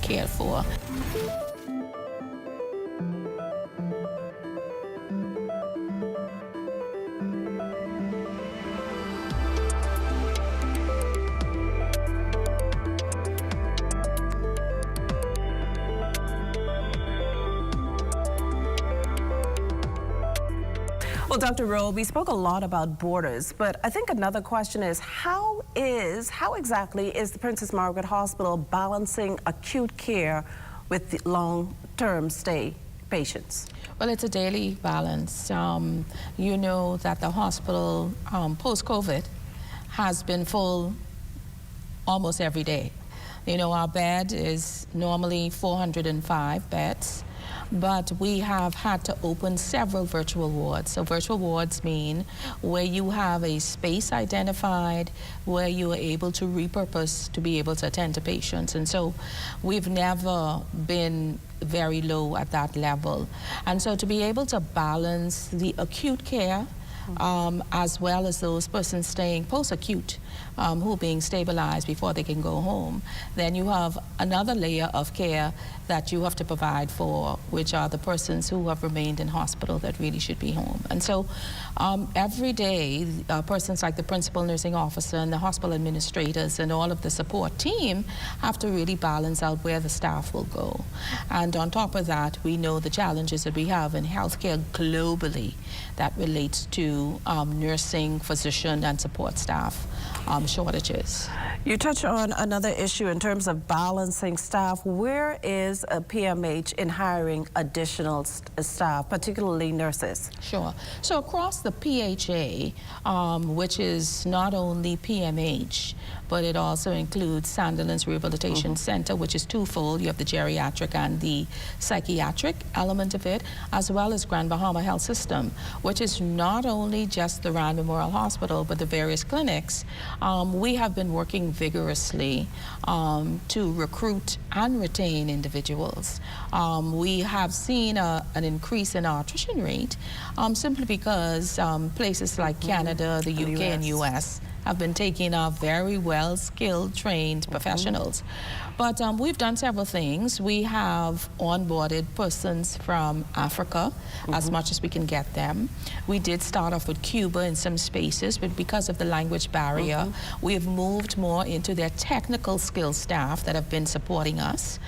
cared for. Well, Dr. Rowe, we spoke a lot about borders, but I think another question is how exactly is the Princess Margaret Hospital balancing acute care with the long-term stay patients? Well, it's a daily balance. You know that the hospital, post-COVID, has been full almost every day. You know, our bed is normally 405 beds. But we have had to open several virtual wards. So virtual wards mean where you have a space identified, where you are able to repurpose to be able to attend to patients. And so we've never been very low at that level. And so to be able to balance the acute care as well as those persons staying post-acute who are being stabilized before they can go home, then you have another layer of care that you have to provide for, which are the persons who have remained in hospital that really should be home. And so every day, persons like the principal nursing officer and the hospital administrators and all of the support team have to really balance out where the staff will go. And on top of that, we know the challenges that we have in healthcare globally that relates to nursing, physician, and support staff shortages. You touch on another issue in terms of balancing staff. Where is a PMH in hiring additional staff, particularly nurses? Sure. So across the PHA, which is not only PMH, but it also includes Sandilands Rehabilitation Center, which is twofold. You have the geriatric and the psychiatric element of it, as well as Grand Bahama Health System, which is not only just the Rand Memorial Hospital, but the various clinics. We have been working vigorously to recruit and retain individuals. We have seen an increase in our attrition rate simply because places like Canada, the UK, and US have been taking our very well-skilled, trained professionals. But we've done several things. We have onboarded persons from Africa as much as we can get them. We did start off with Cuba in some spaces, but because of the language barrier, we have moved more into their technical skills staff that have been supporting us.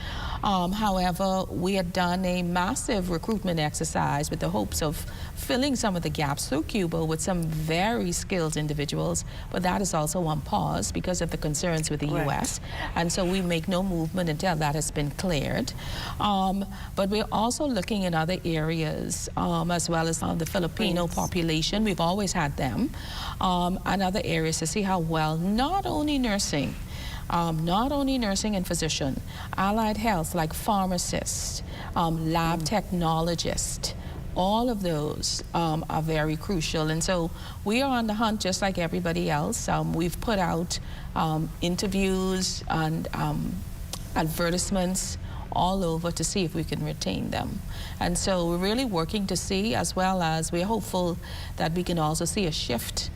However, we had done a massive recruitment exercise with the hopes of filling some of the gaps through Cuba with some very skilled individuals, but that is also on pause because of the concerns with the US. And so we make no movement until that has been cleared. But we're also looking in other areas, as well as the Filipino population. We've always had them, and other areas to see how well not only nursing and physician, allied health like pharmacists, lab technologists, all of those are very crucial. And so we are on the hunt just like everybody else. We've put out interviews and advertisements all over to see if we can retain them. And so we're really working to see, as well as we're hopeful that we can also see a shift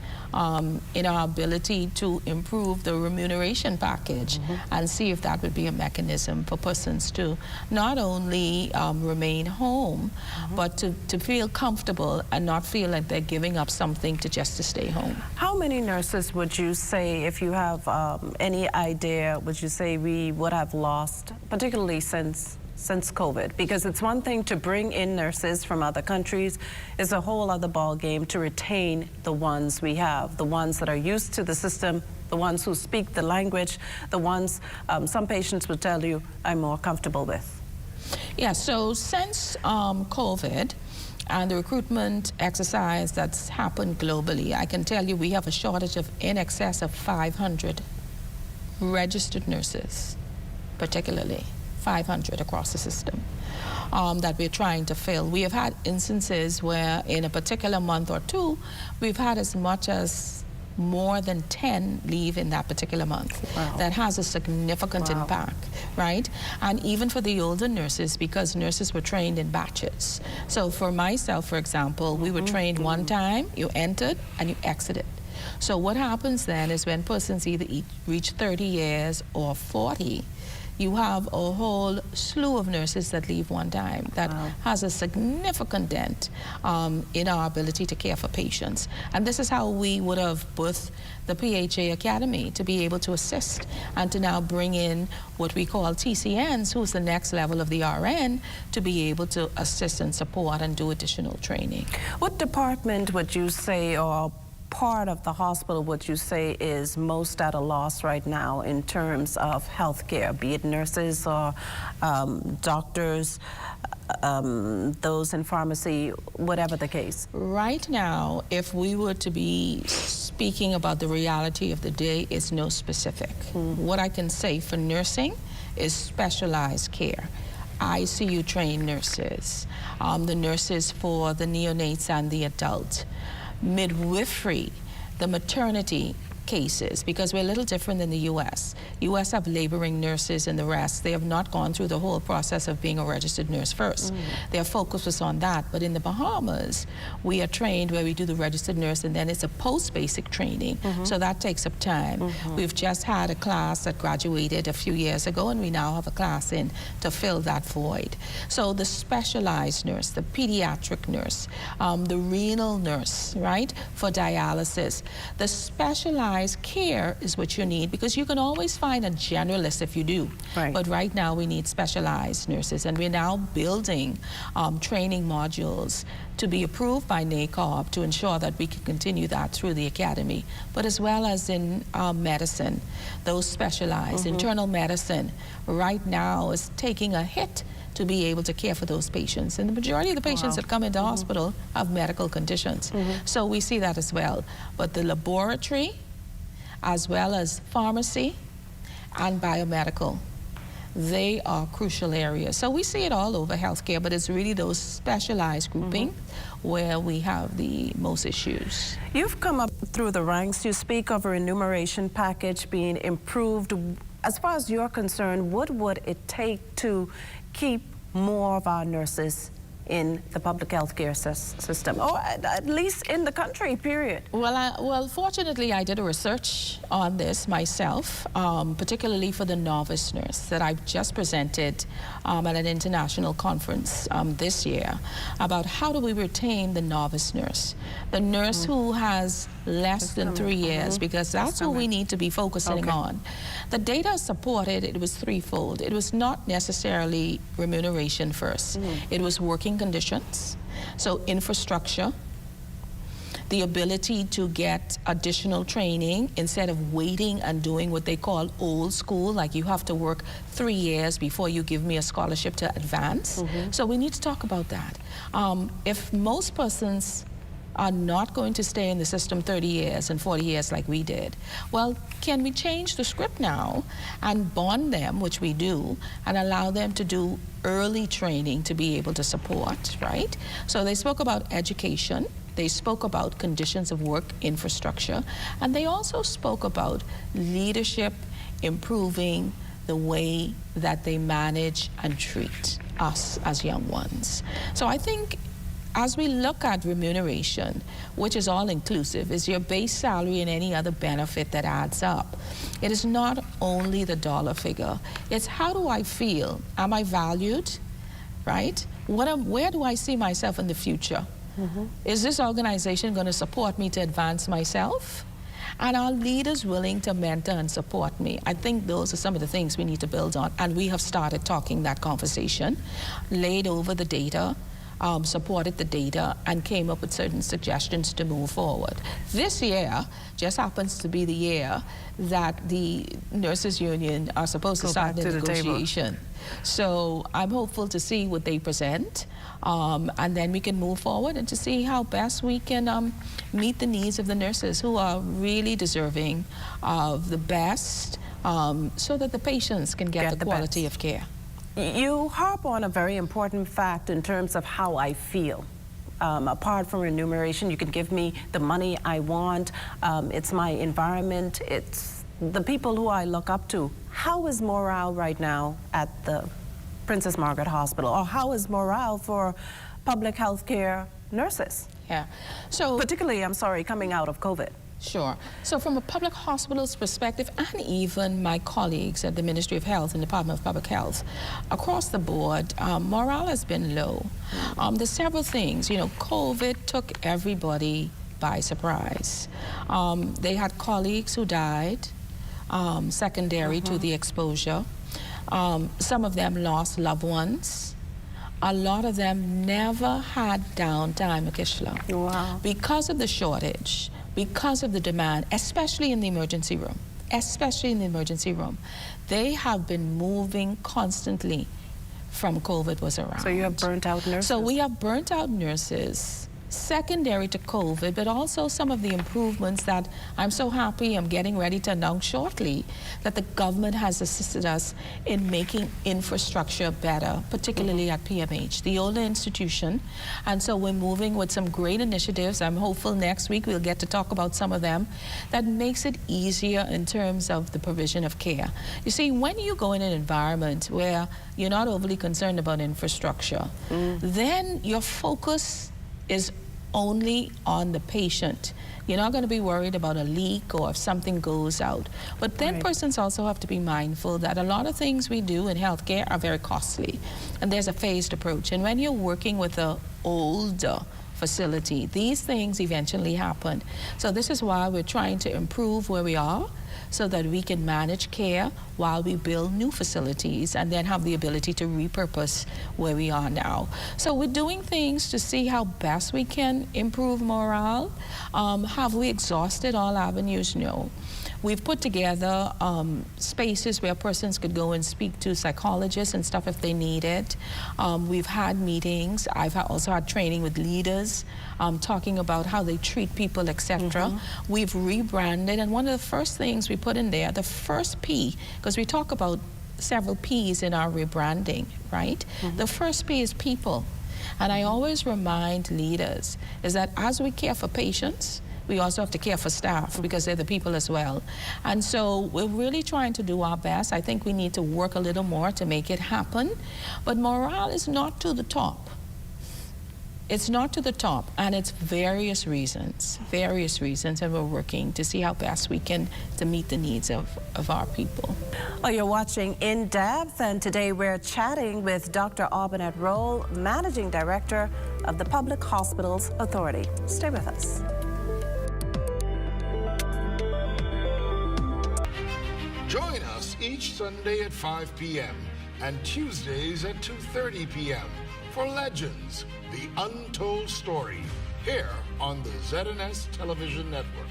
in our ability to improve the remuneration package and see if that would be a mechanism for persons to not only remain home, but to feel comfortable and not feel like they're giving up something just to stay home. How many nurses would you say, if you have any idea, would you say we would have lost, particularly since COVID? Because it's one thing to bring in nurses from other countries, it's a whole other ball game to retain the ones we have, the ones that are used to the system, the ones who speak the language, the ones some patients would tell you I'm more comfortable with. Yeah, so since COVID and the recruitment exercise that's happened globally, I can tell you we have a shortage of in excess of 500 registered nurses, particularly 500 across the system that we're trying to fill. We have had instances where in a particular month or two, we've had as much as more than 10 leave in that particular month. Wow. That has a significant impact, right? And even for the older nurses, because nurses were trained in batches. So for myself, for example, we were trained one time, you entered and you exited. So what happens then is when persons either reach 30 years or 40, you have a whole slew of nurses that leave one time. That has a significant dent in our ability to care for patients. And this is how we would have birthed the PHA Academy, to be able to assist and to now bring in what we call TCNs, who's the next level of the RN, to be able to assist and support and do additional training. What department would you say, or part of the hospital would you say, is most at a loss right now in terms of healthcare, be it nurses or doctors, those in pharmacy, whatever the case? Right now, if we were to be speaking about the reality of the day, it's no specific. What I can say for nursing is specialized care. ICU trained nurses, the nurses for the neonates and the adult, midwifery, the maternity cases, because we're a little different than the U.S. U.S. have laboring nurses and the rest. They have not gone through the whole process of being a registered nurse first. Their focus was on that. But in the Bahamas, we are trained where we do the registered nurse, and then it's a post-basic training. So that takes up time. We've just had a class that graduated a few years ago, and we now have a class in to fill that void. So the specialized nurse, the pediatric nurse, the renal nurse, right, for dialysis, the specialized care is what you need, because you can always find a generalist if you do. But right now we need specialized nurses, and we're now building training modules to be approved by NACOB to ensure that we can continue that through the academy, but as well as in medicine, those specialized. Internal medicine right now is taking a hit to be able to care for those patients. And the majority of the patients that come into hospital have medical conditions. So we see that as well. But the laboratory, as well as pharmacy and biomedical, they are crucial areas. So we see it all over healthcare, but it's really those specialized grouping where we have the most issues. You've come up through the ranks. You speak of a remuneration package being improved. As far as you're concerned, what would it take to keep more of our nurses in the public healthcare system, or at least in the country, period? Well, fortunately, I did a research on this myself, particularly for the novice nurse that I've just presented at an international conference this year, about how do we retain the novice nurse, the nurse who has less than 3 years, because that's who we need to be focusing on. The data supported it was threefold. It was not necessarily remuneration first. It was working conditions, so infrastructure, the ability to get additional training instead of waiting and doing what they call old school, like you have to work 3 years before you give me a scholarship to advance. So we need to talk about that. If most persons are not going to stay in the system 30 years and 40 years like we did, well, can we change the script now and bond them, which we do, and allow them to do early training to be able to support, right? So they spoke about education, they spoke about conditions of work, infrastructure, and they also spoke about leadership, improving the way that they manage and treat us as young ones. So I think as we look at remuneration, which is all inclusive, is your base salary and any other benefit that adds up. It is not only the dollar figure. It's how do I feel? Am I valued, right? Where do I see myself in the future? Is this organization going to support me to advance myself? And are leaders willing to mentor and support me? I think those are some of the things we need to build on. And we have started talking that conversation, laid over the data, supported the data, and came up with certain suggestions to move forward. This year just happens to be the year that the nurses union are supposed to start the negotiation. So I'm hopeful to see what they present, and then we can move forward and to see how best we can meet the needs of the nurses, who are really deserving of the best, so that the patients can get the quality of care. You harp on a very important fact in terms of how I feel. Apart from remuneration, you can give me the money I want. It's my environment. It's the people who I look up to. How is morale right now at the Princess Margaret Hospital? Or how is morale for public health care nurses? Yeah. So particularly, I'm sorry, coming out of COVID. Sure. So from a public hospital's perspective, and even my colleagues at the Ministry of Health and Department of Public Health, across the board, morale has been low. There's several things. You know, COVID took everybody by surprise. They had colleagues who died secondary to the exposure. Some of them lost loved ones. A lot of them never had downtime, Macushla. Wow. Because of the shortage, because of the demand, especially in the emergency room, they have been moving constantly from COVID was around. So you have burnt out nurses? So we have burnt out nurses secondary to COVID, but also some of the improvements that I'm so happy I'm getting ready to announce shortly, that the government has assisted us in making infrastructure better, particularly at PMH, the older institution. And so we're moving with some great initiatives. I'm hopeful next week we'll get to talk about some of them that makes it easier in terms of the provision of care. You see, when you go in an environment where you're not overly concerned about infrastructure, then your focus is only on the patient. You're not going to be worried about a leak or if something goes out. But then persons also have to be mindful that a lot of things we do in healthcare are very costly, and there's a phased approach. And when you're working with an older facility, these things eventually happen. So this is why we're trying to improve where we are, so that we can manage care while we build new facilities and then have the ability to repurpose where we are now. So we're doing things to see how best we can improve morale. Have we exhausted all avenues? No. We've put together spaces where persons could go and speak to psychologists and stuff if they need it. We've had meetings. I've also had training with leaders talking about how they treat people, etc. We've rebranded, and one of the first things we put in there, the first P, because we talk about several P's in our rebranding, right? The first P is people. And I always remind leaders is that as we care for patients, we also have to care for staff because they're the people as well. And so we're really trying to do our best. I think we need to work a little more to make it happen. But morale is not to the top. It's not to the top, and it's various reasons, and we're working to see how best we can to meet the needs of our people. Well, you're watching In Depth, and today we're chatting with Dr. Aubynette Rolle, Managing Director of the Public Hospitals Authority. Stay with us. Join us each Sunday at 5 p.m. and Tuesdays at 2:30 p.m. for Legends, the Untold Story, here on the ZNS Television Network.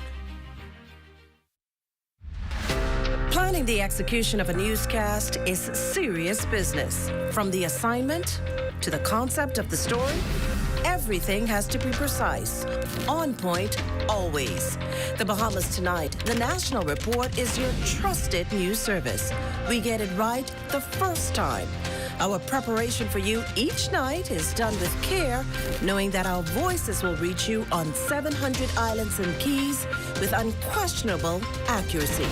Planning the execution of a newscast is serious business. From the assignment to the concept of the story, everything has to be precise, on point, always. The Bahamas Tonight, the National Report, is your trusted news service. We get it right the first time. Our preparation for you each night is done with care, knowing that our voices will reach you on 700 islands and keys with unquestionable accuracy.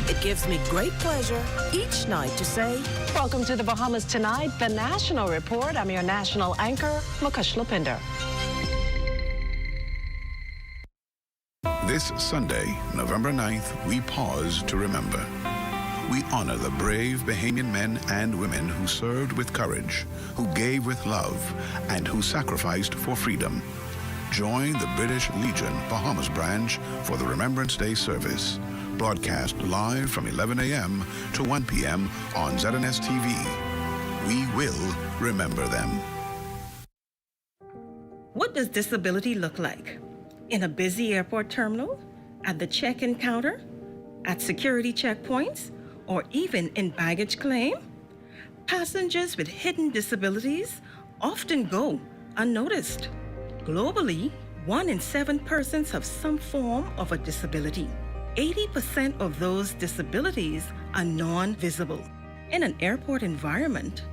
It gives me great pleasure each night to say, welcome to the Bahamas Tonight, the National Report. I'm your national anchor, Macushla Pinder. This Sunday, November 9th, we pause to remember. We honor the brave Bahamian men and women who served with courage, who gave with love, and who sacrificed for freedom. Join the British Legion Bahamas branch for the Remembrance Day service. Broadcast live from 11 a.m. to 1 p.m. on ZNS TV. We will remember them. What does disability look like? In a busy airport terminal? At the check-in counter? At security checkpoints? Or even in baggage claim? Passengers with hidden disabilities often go unnoticed. Globally, 1 in 7 persons have some form of a disability. 80% of those disabilities are non-visible. In an airport environment,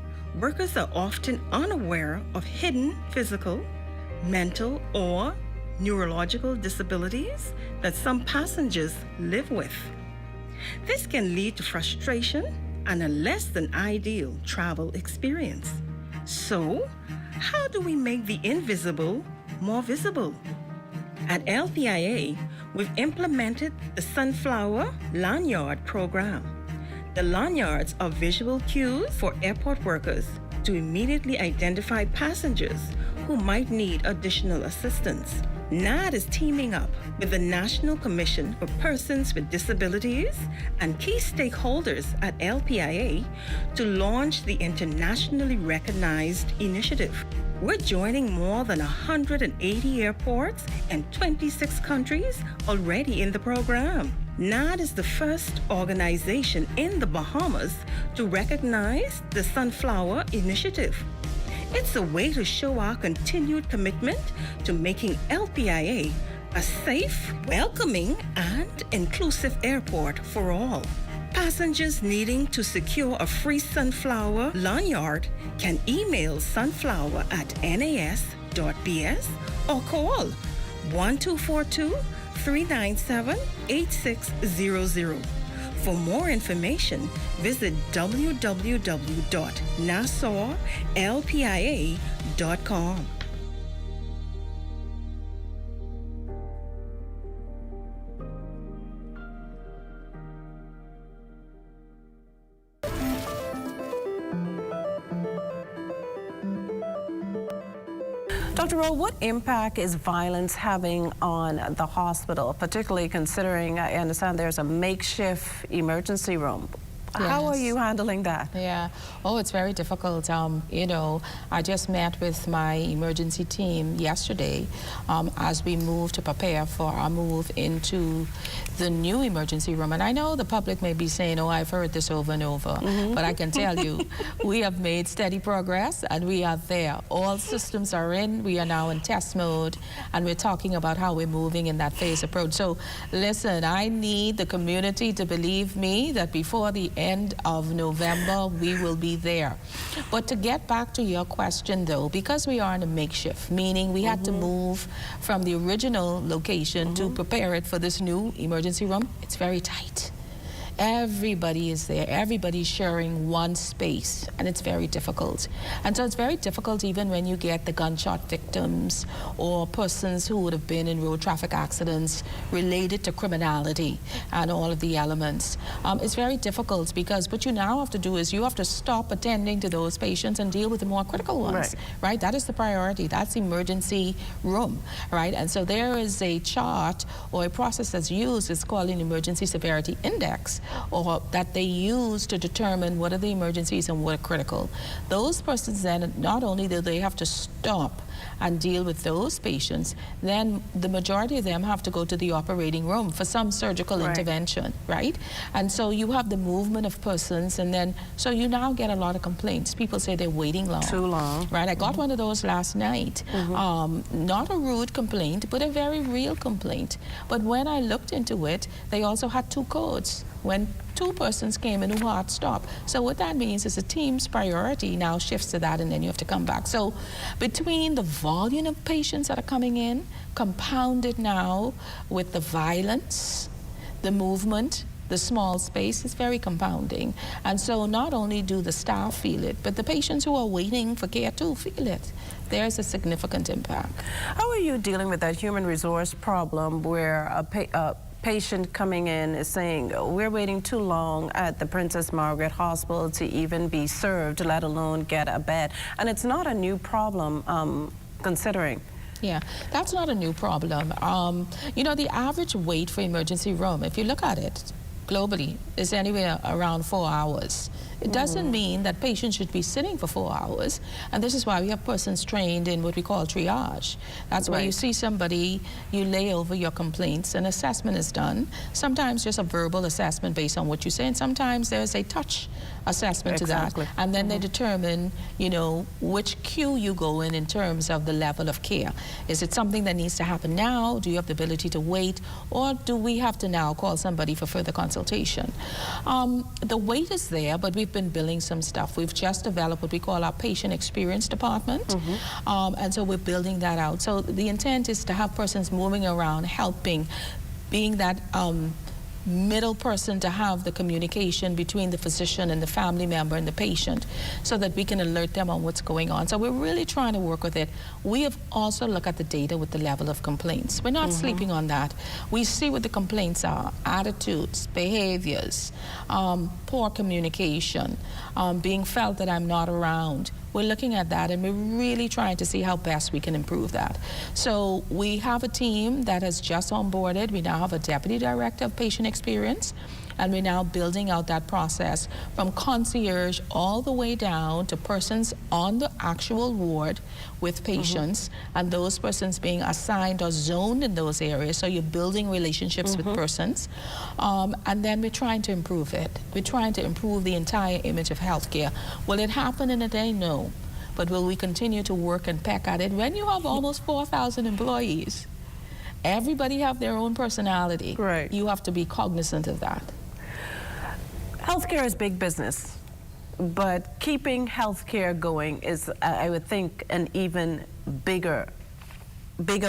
workers are often unaware of hidden physical, mental, or neurological disabilities that some passengers live with. This can lead to frustration and a less than ideal travel experience. So, how do we make the invisible more visible? At LPIA, we've implemented the Sunflower Lanyard program. The lanyards are visual cues for airport workers to immediately identify passengers who might need additional assistance. NAD is teaming up with the National Commission for Persons with Disabilities and key stakeholders at LPIA to launch the internationally recognized initiative. We're joining more than 180 airports and 26 countries already in the program. NAD is the first organization in the Bahamas to recognize the Sunflower Initiative. It's a way to show our continued commitment to making LPIA a safe, welcoming, and inclusive airport for all. Passengers needing to secure a free Sunflower lanyard can email sunflower@nas.bs or call 1242-397-8600. For more information, visit www.nassauLPIA.com. Dr. Rowe, what impact is violence having on the hospital, particularly considering I understand there's a makeshift emergency room? Yes. How are you handling that? Yeah. Oh, it's very difficult. You know, I just met with my emergency team yesterday as we move to prepare for our move into the new emergency room. And I know the public may be saying, oh, I've heard this over and over. But I can tell you, we have made steady progress and we are there. All systems are in. We are now in test mode. And we're talking about how we're moving in that phase approach. So listen, I need the community to believe me that before the end of November, we will be there. But to get back to your question, though, because we are in a makeshift, meaning we had to move from the original location to prepare it for this new emergency room, it's very tight. Everybody is there. Everybody's sharing one space, and it's very difficult. And so it's very difficult even when you get the gunshot victims or persons who would have been in road traffic accidents related to criminality and all of the elements. It's very difficult because what you now have to do is you have to stop attending to those patients and deal with the more critical ones, right? That is the priority. That's emergency room, right? And so there is a chart or a process that's used. It's called an emergency severity index, or that they use to determine what are the emergencies and what are critical. Those persons then, not only do they have to stop and deal with those patients, then the majority of them have to go to the operating room for some surgical intervention, right? And so you have the movement of persons, and then, so you now get a lot of complaints. People say they're waiting long. Too long. Right, I got one of those last night. Not a rude complaint, but a very real complaint. But when I looked into it, they also had two codes. When two persons came in who had stopped. So what that means is the team's priority now shifts to that, and then you have to come back. So between the volume of patients that are coming in, compounded now with the violence, the movement, the small space, is very compounding. And so not only do the staff feel it, but the patients who are waiting for care too feel it. There's a significant impact. How are you dealing with that human resource problem where a patient coming in is saying, we're waiting too long at the Princess Margaret Hospital to even be served, let alone get a bed? And it's not a new problem, considering. Yeah, that's not a new problem. You know, the average wait for emergency room, if you look at it globally, is anywhere around 4 hours. It doesn't mean that patients should be sitting for 4 hours, and this is why we have persons trained in what we call triage. That's why you see somebody, you lay over your complaints, an assessment is done, sometimes just a verbal assessment based on what you say, and sometimes there's a touch assessment to that, and then they determine, you know, which queue you go in terms of the level of care. Is it something that needs to happen now? Do you have the ability to wait, or do we have to now call somebody for further consultation? The wait is there, but we've been building some stuff. We've just developed what we call our patient experience department, and so we're building that out. So the intent is to have persons moving around, helping, being that middle person to have the communication between the physician and the family member and the patient so that we can alert them on what's going on. So we're really trying to work with it. We have also looked at the data with the level of complaints. We're not sleeping on that. We see what the complaints are: attitudes, behaviors, poor communication, being felt that I'm not around. We're looking at that, and we're really trying to see how best we can improve that. So we have a team that has just onboarded. We now have a deputy director of patient experience, and we're now building out that process from concierge all the way down to persons on the actual ward with patients, and those persons being assigned or zoned in those areas. So you're building relationships with persons, and then we're trying to improve it. We're trying to improve the entire image of healthcare. Will it happen in a day? No. But will we continue to work and peck at it? When you have almost 4,000 employees, everybody have their own personality. Right. You have to be cognizant of that. Healthcare is big business, but keeping healthcare going is, I would think, an even bigger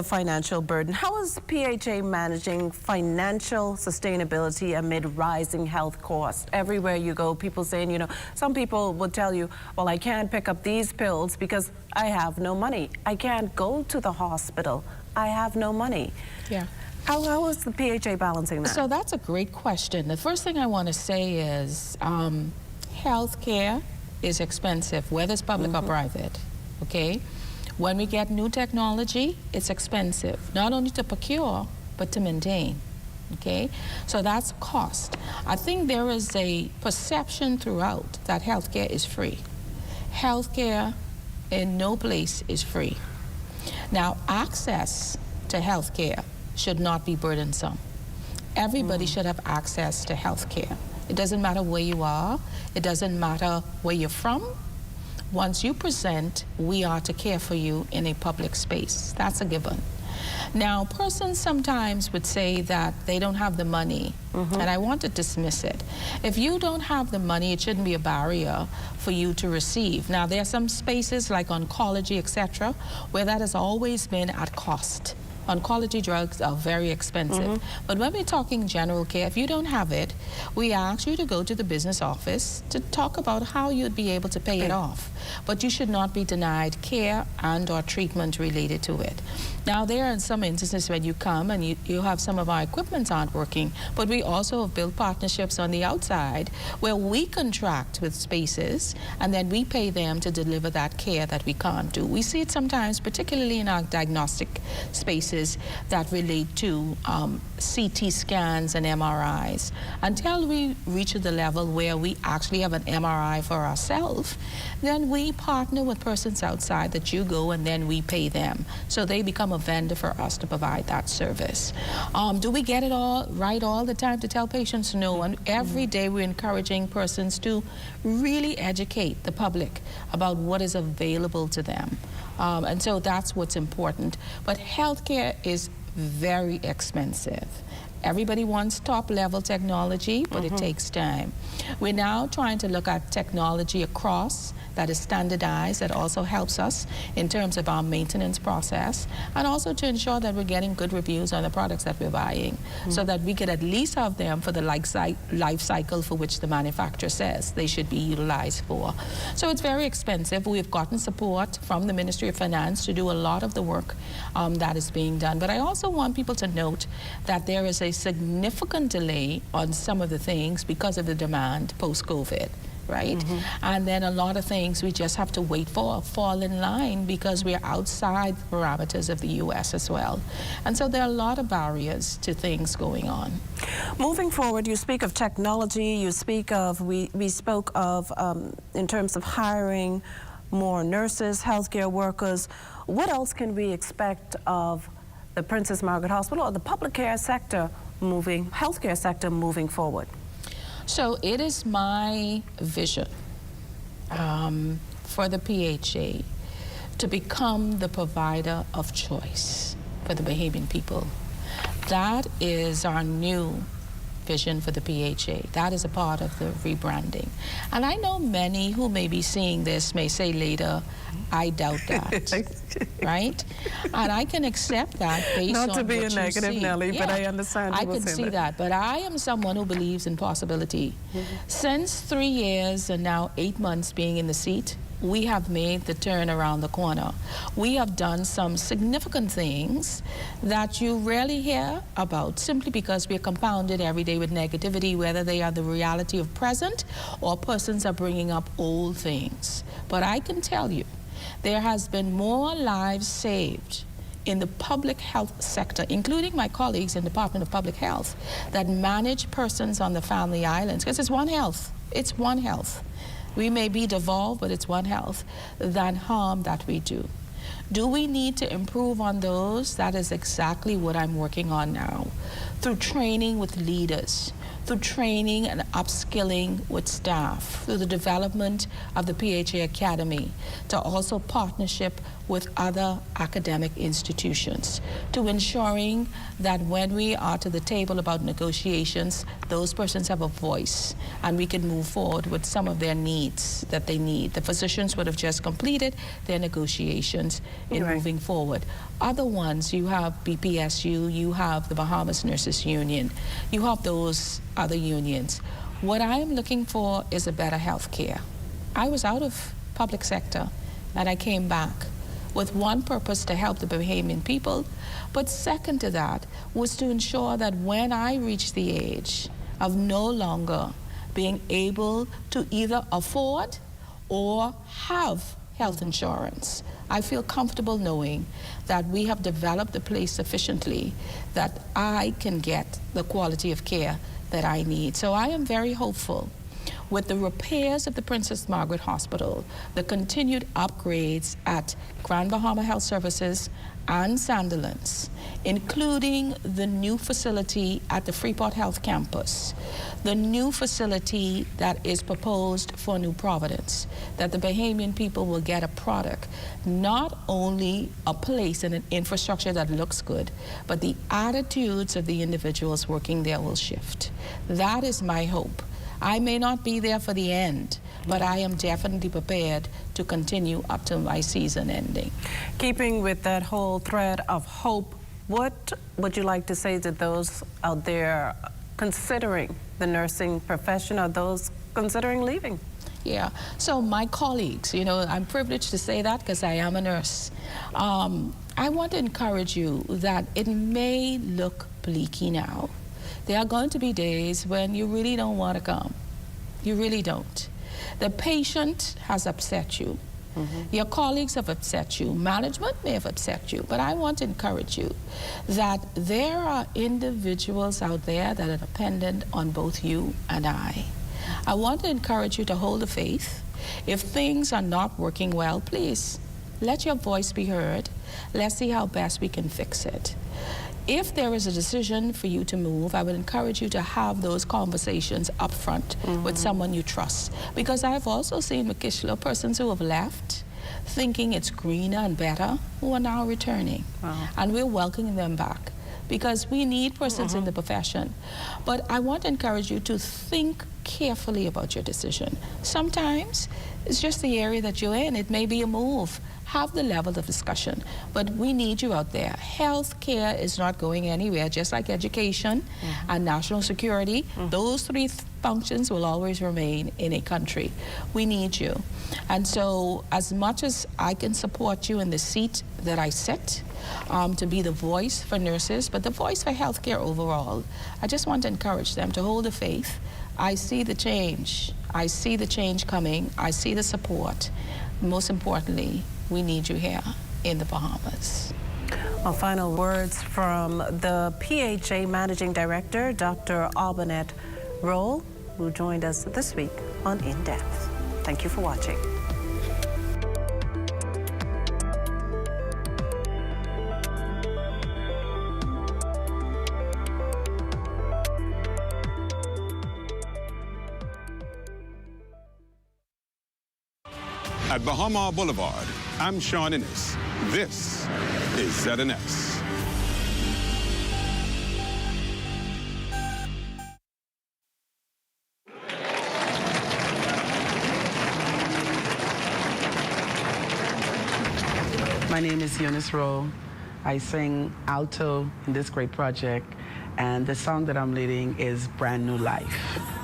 financial burden. How is PHA managing financial sustainability amid rising health costs? Everywhere you go, people saying, you know, some people would tell you, well, I can't pick up these pills because I have no money. I can't go to the hospital. I have no money. Yeah. How is the PHA balancing that? So that's a great question. The first thing I want to say is healthcare is expensive, whether it's public or private, okay? When we get new technology, it's expensive, not only to procure, but to maintain, okay? So that's cost. I think there is a perception throughout that healthcare is free. Healthcare in no place is free. Now, access to healthcare should not be burdensome. Everybody should have access to health care. It doesn't matter where you are. It doesn't matter where you're from. Once you present, we are to care for you in a public space. That's a given. Now, persons sometimes would say that they don't have the money, and I want to dismiss it. If you don't have the money, it shouldn't be a barrier for you to receive. Now, there are some spaces like oncology, etc., where that has always been at cost. Oncology drugs are very expensive. But when we're talking general care, if you don't have it, we ask you to go to the business office to talk about how you'd be able to pay it off. But you should not be denied care and or treatment related to it. Now, there are some instances when you come and you have some of our equipment aren't working, but we also have built partnerships on the outside where we contract with spaces and then we pay them to deliver that care that we can't do. We see it sometimes, particularly in our diagnostic spaces that relate to CT scans and MRIs. Until we reach the level where we actually have an MRI for ourselves, then we partner with persons outside that you go and then we pay them. So they become a vendor for us to provide that service. Do we get it all right all the time to tell patients? No. And every day we're encouraging persons to really educate the public about what is available to them. And so that's what's important. But healthcare is very expensive. Everybody wants top-level technology, but it takes time. We're now trying to look at technology across that is standardized, that also helps us in terms of our maintenance process, and also to ensure that we're getting good reviews on the products that we're buying, so that we could at least have them for the life cycle for which the manufacturer says they should be utilized for. So it's very expensive. We've gotten support from the Ministry of Finance to do a lot of the work that is being done. But I also want people to note that there is a significant delay on some of the things because of the demand post-COVID. Right? And then a lot of things we just have to wait for fall in line because we're outside the parameters of the U.S. as well. And so there are a lot of barriers to things going on. Moving forward, you speak of technology, you speak of, we spoke of, in terms of hiring more nurses, healthcare workers. What else can we expect of the Princess Margaret Hospital or the public care sector healthcare sector moving forward? So it is my vision for the PHA to become the provider of choice for the Bahamian people. That is our new vision for the PHA. That is a part of the rebranding. And I know many who may be seeing this may say later, I doubt that, right? And I can accept that based on Not to be what a you negative, see. Nellie, but I understand I you will can say see that. But I am someone who believes in possibility. Since 3 years and now 8 months being in the seat, we have made the turn around the corner. We have done some significant things that you rarely hear about simply because we are compounded every day with negativity, whether they are the reality of present or persons are bringing up old things. But I can tell you, there has been more lives saved in the public health sector, including my colleagues in the Department of Public Health that manage persons on the Family Islands, because it's One Health. It's One Health. We may be devolved, but it's One Health, than harm that we do. Do we need to improve on those? That is exactly what I'm working on now. Through training with leaders, through training and upskilling with staff, through the development of the PHA Academy, to also partnership with other academic institutions, to ensuring that when we are to the table about negotiations, those persons have a voice and we can move forward with some of their needs that they need. The physicians would have just completed their negotiations in moving forward. Other ones, you have BPSU, you have the Bahamas Nurses Union, you have those other unions. What I am looking for is a better health care. I was out of public sector and I came back with one purpose, to help the Bahamian people, but second to that was to ensure that when I reached the age of no longer being able to either afford or have health insurance, I feel comfortable knowing that we have developed the place sufficiently that I can get the quality of care that I need. So I am very hopeful with the repairs of the Princess Margaret Hospital, the continued upgrades at Grand Bahama Health Services and Sandilands, including the new facility at the Freeport Health Campus, the new facility that is proposed for New Providence, that the Bahamian people will get a product, not only a place and an infrastructure that looks good, but the attitudes of the individuals working there will shift. That is my hope. I may not be there for the end, but I am definitely prepared to continue up to my season ending. Keeping with that whole thread of hope, what would you like to say to those out there considering the nursing profession or those considering leaving? Yeah, so my colleagues, you know, I'm privileged to say that because I am a nurse. I want to encourage you that it may look bleaky now. There are going to be days when you really don't want to come. You really don't. The patient has upset you. Your colleagues have upset you. Management may have upset you. But I want to encourage you that there are individuals out there that are dependent on both you and I. I want to encourage you to hold the faith. If things are not working well, please let your voice be heard. Let's see how best we can fix it. If there is a decision for you to move, I would encourage you to have those conversations up front with someone you trust. Because I've also seen Macushla, persons who have left thinking it's greener and better, who are now returning. And we're welcoming them back because we need persons in the profession. But I want to encourage you to think carefully about your decision. Sometimes it's just the area that you're in. It may be a move. Have the level of discussion, but we need you out there. Health care is not going anywhere, just like education and national security. Those three functions will always remain in a country. We need you. And so as much as I can support you in the seat that I sit, to be the voice for nurses, but the voice for healthcare overall, I just want to encourage them to hold the faith. I see the change. I see the change coming. I see the support. Most importantly, we need you here in the Bahamas. Well, final words from the PHA Managing Director, Dr. Albinette Roll, who joined us this week on In Depth. Thank you for watching. At Bahama Boulevard, I'm Sean Innes. This is ZNS. My name is Eunice Rowe. I sing alto in this great project, and the song that I'm leading is Brand New Life.